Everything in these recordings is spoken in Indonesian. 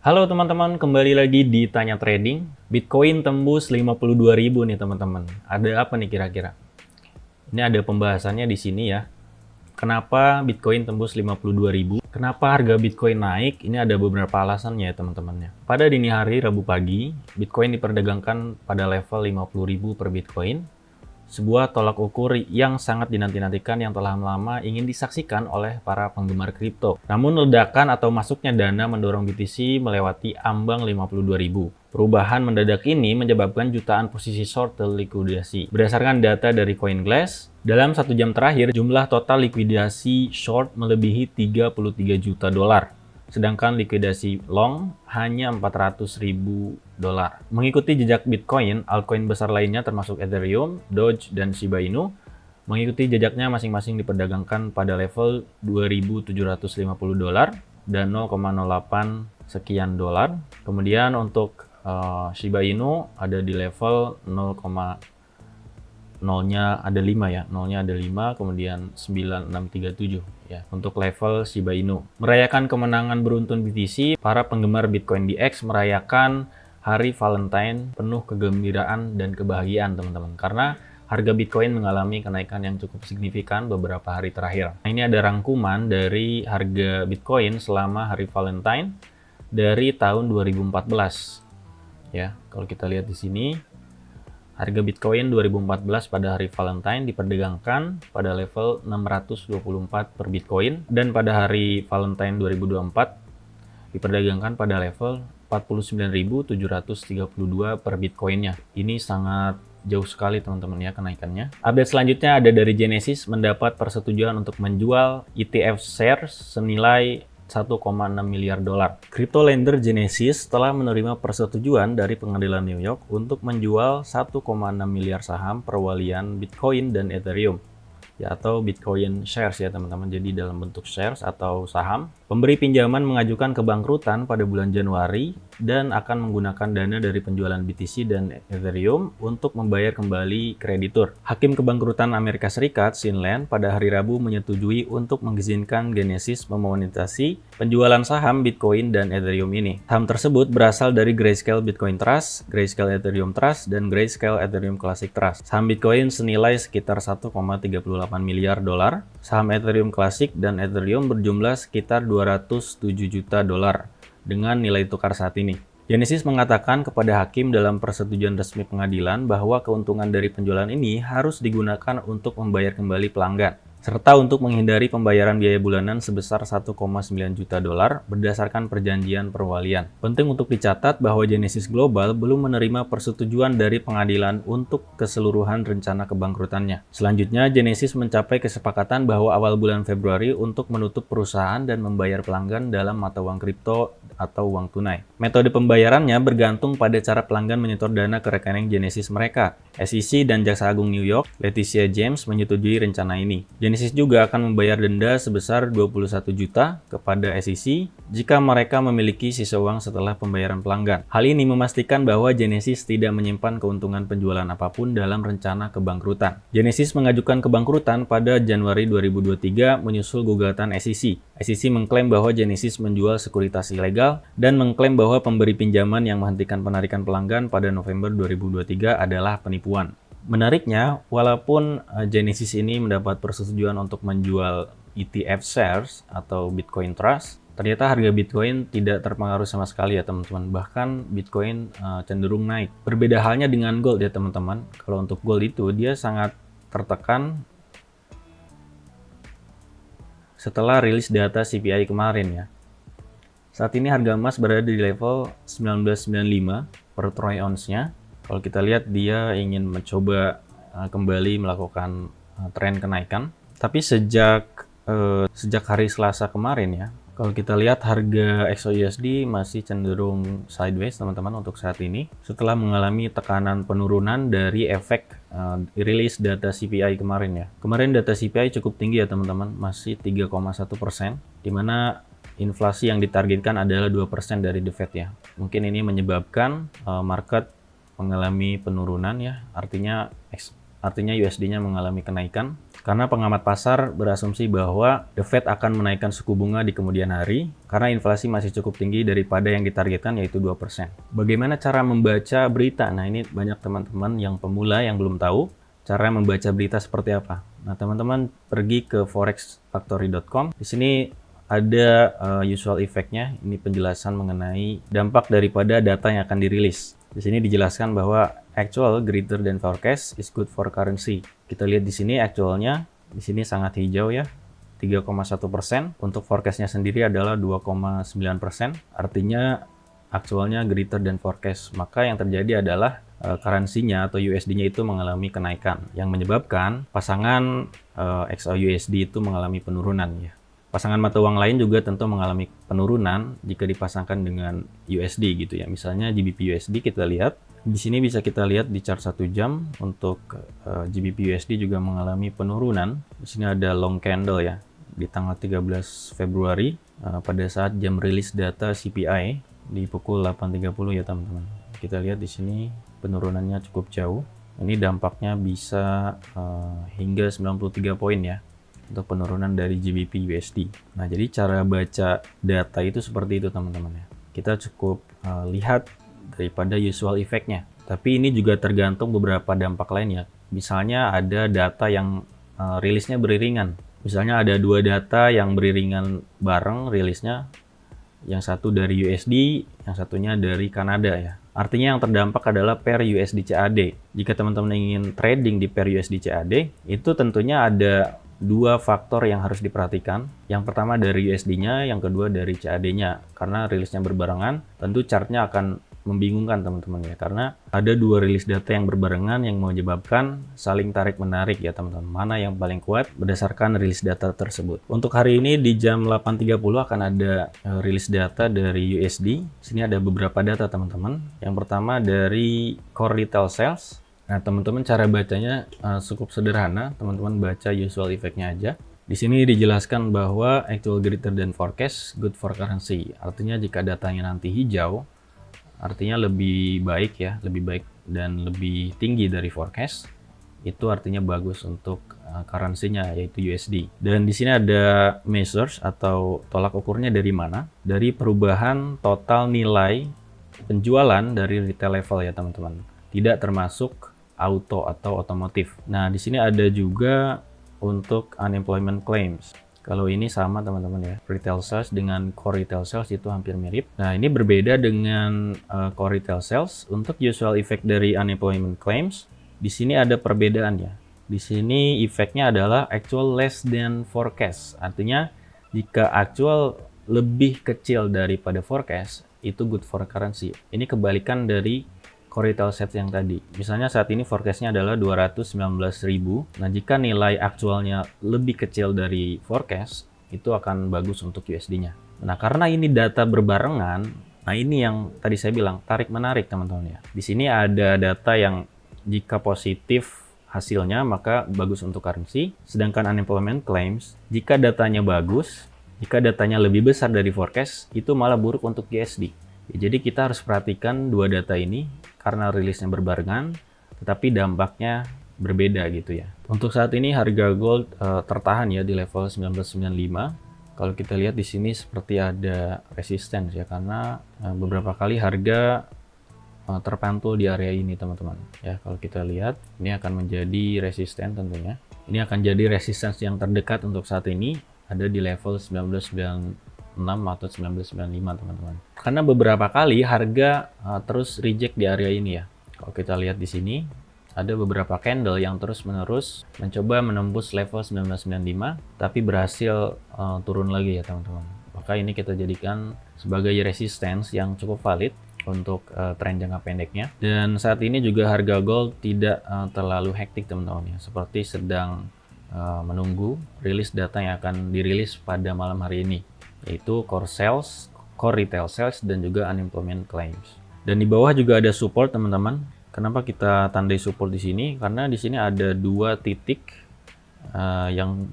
Halo teman-teman, kembali lagi di Tanya Trading. Bitcoin tembus 52.000 nih teman-teman. Ada apa nih kira-kira? Ini ada pembahasannya di sini ya. Kenapa Bitcoin tembus 52.000? Kenapa harga Bitcoin naik? Ini ada beberapa alasannya ya teman-teman ya. Pada dini hari Rabu pagi, Bitcoin diperdagangkan pada level 50.000 per Bitcoin. Sebuah tolak ukur yang sangat dinanti-nantikan yang telah lama ingin disaksikan oleh para penggemar kripto. Namun ledakan atau masuknya dana mendorong BTC melewati ambang 52.000. Perubahan mendadak ini menyebabkan jutaan posisi short terlikuidasi. Berdasarkan data dari CoinGlass, dalam 1 jam terakhir jumlah total likuidasi short melebihi 33 juta dolar. Sedangkan likuidasi long hanya 400.000 dolar. Mengikuti jejak Bitcoin, altcoin besar lainnya termasuk Ethereum, Doge, dan Shiba Inu mengikuti jejaknya masing-masing diperdagangkan pada level 2.750 dolar dan 0,08 sekian dolar. Kemudian untuk Shiba Inu ada di level 0,0-nya ada 5 ya, 0-nya ada 5, kemudian 9637 ya untuk level Shiba Inu. Merayakan kemenangan beruntun BTC, para penggemar Bitcoin DX merayakan hari Valentine penuh kegembiraan dan kebahagiaan teman-teman, karena harga Bitcoin mengalami kenaikan yang cukup signifikan beberapa hari terakhir. Nah, ini ada rangkuman dari harga Bitcoin selama hari Valentine dari tahun 2014 ya. Kalau kita lihat di sini, harga Bitcoin 2014 pada hari Valentine diperdagangkan pada level 624 per Bitcoin, dan pada hari Valentine 2024 diperdagangkan pada level 49.732 per Bitcoinnya. Ini sangat jauh sekali teman-teman ya kenaikannya. Update selanjutnya ada dari Genesis mendapat persetujuan untuk menjual ETF shares senilai 1,6 miliar dolar. Crypto lender Genesis telah menerima persetujuan dari pengadilan New York untuk menjual 1,6 miliar saham perwalian Bitcoin dan Ethereum, ya, atau Bitcoin shares ya teman-teman. Jadi dalam bentuk shares atau saham. Pemberi pinjaman mengajukan kebangkrutan pada bulan Januari dan akan menggunakan dana dari penjualan BTC dan Ethereum untuk membayar kembali kreditur. Hakim Kebangkrutan Amerika Serikat, Sinland, pada hari Rabu menyetujui untuk mengizinkan Genesis memonetasi penjualan saham Bitcoin dan Ethereum ini. Saham tersebut berasal dari Grayscale Bitcoin Trust, Grayscale Ethereum Trust, dan Grayscale Ethereum Classic Trust. Saham Bitcoin senilai sekitar 1,38 miliar dolar. Saham Ethereum Classic dan Ethereum berjumlah sekitar 207 juta dolar dengan nilai tukar saat ini. Genesis mengatakan kepada hakim dalam persetujuan resmi pengadilan bahwa keuntungan dari penjualan ini harus digunakan untuk membayar kembali pelanggan, serta untuk menghindari pembayaran biaya bulanan sebesar 1,9 juta dolar berdasarkan perjanjian perwalian. Penting untuk dicatat bahwa Genesis Global belum menerima persetujuan dari pengadilan untuk keseluruhan rencana kebangkrutannya. Selanjutnya, Genesis mencapai kesepakatan bahwa awal bulan Februari untuk menutup perusahaan dan membayar pelanggan dalam mata uang kripto atau uang tunai. Metode pembayarannya bergantung pada cara pelanggan menyetor dana ke rekening Genesis mereka. SEC dan Jaksa Agung New York, Leticia James, menyetujui rencana ini. Genesis juga akan membayar denda sebesar 21 juta kepada SEC jika mereka memiliki sisa uang setelah pembayaran pelanggan. Hal ini memastikan bahwa Genesis tidak menyimpan keuntungan penjualan apapun dalam rencana kebangkrutan. Genesis mengajukan kebangkrutan pada Januari 2023 menyusul gugatan SEC. SEC mengklaim bahwa Genesis menjual sekuritas ilegal dan mengklaim bahwa pemberi pinjaman yang menghentikan penarikan pelanggan pada November 2023 adalah penipuan. Menariknya, walaupun Genesis ini mendapat persetujuan untuk menjual ETF shares atau Bitcoin Trust, ternyata harga Bitcoin tidak terpengaruh sama sekali ya teman-teman. Bahkan Bitcoin cenderung naik. Berbeda halnya dengan gold ya teman-teman. Kalau untuk gold itu dia sangat tertekan setelah rilis data CPI kemarin ya. Saat ini harga emas berada di level 1995 per troy ounce-nya. Kalau kita lihat dia ingin mencoba kembali melakukan tren kenaikan. Tapi sejak hari Selasa kemarin ya, kalau kita lihat harga XAUSD masih cenderung sideways teman-teman untuk saat ini. Setelah mengalami tekanan penurunan dari efek rilis data CPI kemarin ya. Kemarin data CPI cukup tinggi ya teman-teman, masih 3,1%. Dimana inflasi yang ditargetkan adalah 2% dari The Fed ya. Mungkin ini menyebabkan market mengalami penurunan ya, artinya USD-nya mengalami kenaikan. Karena pengamat pasar berasumsi bahwa The Fed akan menaikkan suku bunga di kemudian hari karena inflasi masih cukup tinggi daripada yang ditargetkan yaitu 2%. Bagaimana cara membaca berita? Nah, ini banyak teman-teman yang pemula yang belum tahu cara membaca berita seperti apa. Nah, teman-teman pergi ke forexfactory.com. Di sini ada usual effect-nya. Ini penjelasan mengenai dampak daripada data yang akan dirilis. Di sini dijelaskan bahwa actual greater than forecast is good for currency. Kita lihat di sini actualnya, di sini sangat hijau ya, 3,1%. Untuk forecastnya sendiri adalah 2,9%. Artinya actualnya greater than forecast. Maka yang terjadi adalah currency-nya atau USD-nya itu mengalami kenaikan, yang menyebabkan pasangan XAUUSD itu mengalami penurunan ya. Pasangan mata uang lain juga tentu mengalami penurunan jika dipasangkan dengan USD gitu ya. Misalnya GBP USD kita lihat. Di sini bisa kita lihat di chart 1 jam untuk GBP USD juga mengalami penurunan. Di sini ada long candle ya di tanggal 13 Februari pada saat jam rilis data CPI di pukul 8.30 ya teman-teman. Kita lihat di sini penurunannya cukup jauh. Ini dampaknya bisa hingga 93 poin ya untuk penurunan dari GBP USD. Nah, jadi cara baca data itu seperti itu teman-teman ya. Kita cukup lihat daripada usual effect-nya. Tapi ini juga tergantung beberapa dampak lain ya. Misalnya ada data yang rilisnya beriringan. Misalnya ada dua data yang beriringan bareng rilisnya. Yang satu dari USD, yang satunya dari Kanada ya. Artinya yang terdampak adalah pair USD CAD. Jika teman-teman ingin trading di pair USD CAD, itu tentunya ada dua faktor yang harus diperhatikan. Yang pertama dari USD-nya, yang kedua dari CAD-nya. Karena rilisnya berbarengan, tentu chart-nya akan membingungkan teman-teman ya. Karena ada dua rilis data yang berbarengan yang menyebabkan saling tarik-menarik ya teman-teman. Mana yang paling kuat berdasarkan rilis data tersebut. Untuk hari ini di jam 8.30 akan ada rilis data dari USD. Sini ada beberapa data teman-teman. Yang pertama dari Core Retail Sales. Nah, teman-teman cara bacanya cukup sederhana. Teman-teman baca usual effect-nya aja. Di sini dijelaskan bahwa actual greater than forecast, good for currency. Artinya jika datanya nanti hijau, artinya lebih baik ya, lebih baik dan lebih tinggi dari forecast. Itu artinya bagus untuk currency-nya yaitu USD. Dan di sini ada measures atau tolak ukurnya dari mana? Dari perubahan total nilai penjualan dari retail level ya teman-teman. Tidak termasuk auto atau otomotif. Nah, di sini ada juga untuk unemployment claims. Kalau ini sama teman-teman ya, retail sales dengan core retail sales itu hampir mirip. Nah, ini berbeda dengan core retail sales. Untuk usual effect dari unemployment claims, di sini ada perbedaan ya. Di sini efeknya adalah actual less than forecast. Artinya, jika actual lebih kecil daripada forecast, itu good for currency. Ini kebalikan dari core retail sales yang tadi. Misalnya saat ini forecastnya adalah 219.000. Nah, jika nilai aktualnya lebih kecil dari forecast, itu akan bagus untuk USD-nya. Nah, karena ini data berbarengan, nah ini yang tadi saya bilang, tarik-menarik teman-teman ya. Di sini ada data yang jika positif hasilnya, maka bagus untuk currency. Sedangkan unemployment claims, jika datanya bagus, jika datanya lebih besar dari forecast, itu malah buruk untuk USD. Ya, jadi kita harus perhatikan dua data ini karena rilisnya berbarengan, tetapi dampaknya berbeda gitu ya. Untuk saat ini harga gold tertahan ya di level 1995. Kalau kita lihat di sini seperti ada resistance ya, karena beberapa kali harga terpantul di area ini teman-teman. Ya, kalau kita lihat ini akan menjadi resisten tentunya. Ini akan jadi resistance yang terdekat untuk saat ini ada di level 1996 atau 1995 teman-teman. Karena beberapa kali harga terus reject di area ini ya. Kalau kita lihat di sini ada beberapa candle yang terus-menerus mencoba menembus level 1995 tapi berhasil turun lagi ya teman-teman. Maka ini kita jadikan sebagai resistance yang cukup valid untuk tren jangka pendeknya. Dan saat ini juga harga gold tidak terlalu hektik teman-teman ya. Seperti sedang menunggu rilis data yang akan dirilis pada malam hari ini, yaitu core sales, core retail sales, dan juga unemployment claims. Dan di bawah juga ada support teman-teman. Kenapa kita tandai support di sini? Karena di sini ada dua titik yang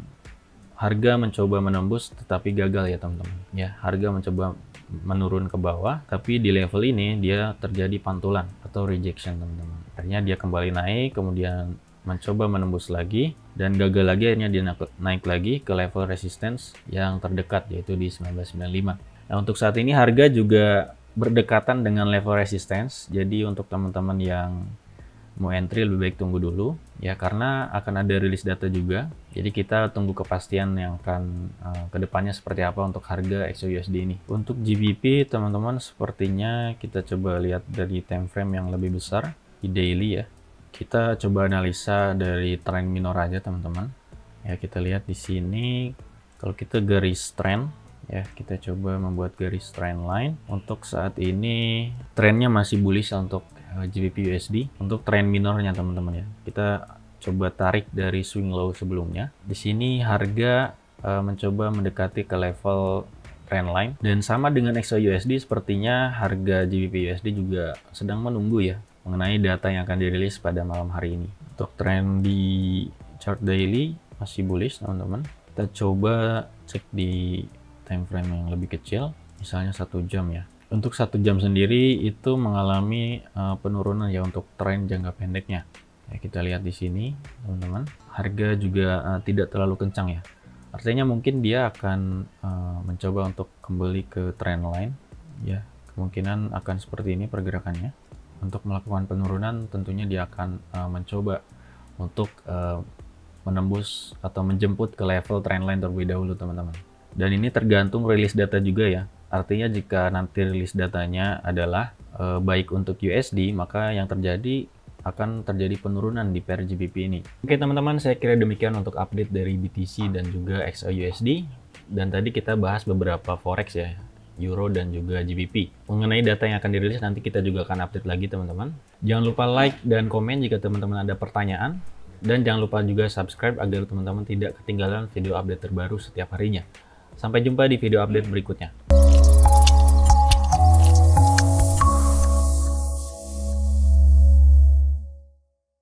harga mencoba menembus tetapi gagal ya teman-teman. Ya, harga mencoba menurun ke bawah, tapi di level ini dia terjadi pantulan atau rejection teman-teman. Akhirnya dia kembali naik, kemudian mencoba menembus lagi dan gagal lagi, akhirnya dia naik lagi ke level resistance yang terdekat yaitu di 1995. Nah, untuk saat ini harga juga berdekatan dengan level resistance. Jadi untuk teman-teman yang mau entry lebih baik tunggu dulu ya, karena akan ada rilis data juga. Jadi kita tunggu kepastian yang akan kedepannya seperti apa untuk harga XAUUSD ini. Untuk GBP teman-teman, sepertinya kita coba lihat dari time frame yang lebih besar di daily ya. Kita coba analisa dari trend minor aja teman-teman. Ya, kita lihat di sini kalau kita garis trend ya, kita coba membuat garis trend line. Untuk saat ini trennya masih bullish untuk GBP USD. Untuk tren minornya teman-teman ya, kita coba tarik dari swing low sebelumnya. Di sini harga mencoba mendekati ke level trend line, dan sama dengan XAUUSD sepertinya harga GBP USD juga sedang menunggu ya mengenai data yang akan dirilis pada malam hari ini. Untuk tren di chart daily masih bullish teman-teman. Kita coba cek di time frame yang lebih kecil, misalnya 1 jam ya. Untuk 1 jam sendiri itu mengalami penurunan ya untuk tren jangka pendeknya. Ya, kita lihat di sini teman-teman, harga juga tidak terlalu kencang ya. Artinya mungkin dia akan mencoba untuk kembali ke trend line ya. Kemungkinan akan seperti ini pergerakannya. Untuk melakukan penurunan tentunya dia akan mencoba untuk menembus atau menjemput ke level trend line terlebih dahulu teman-teman. Dan ini tergantung rilis data juga ya. Artinya jika nanti rilis datanya adalah baik untuk USD, maka yang terjadi akan terjadi penurunan di pair GBP ini. Oke teman-teman, saya kira demikian untuk update dari BTC dan juga XAUUSD. Dan tadi kita bahas beberapa forex ya, Euro dan juga GBP. Mengenai data yang akan dirilis nanti kita juga akan update lagi teman-teman. Jangan lupa like dan komen jika teman-teman ada pertanyaan. Dan jangan lupa juga subscribe agar teman-teman tidak ketinggalan video update terbaru setiap harinya. Sampai jumpa di video update berikutnya.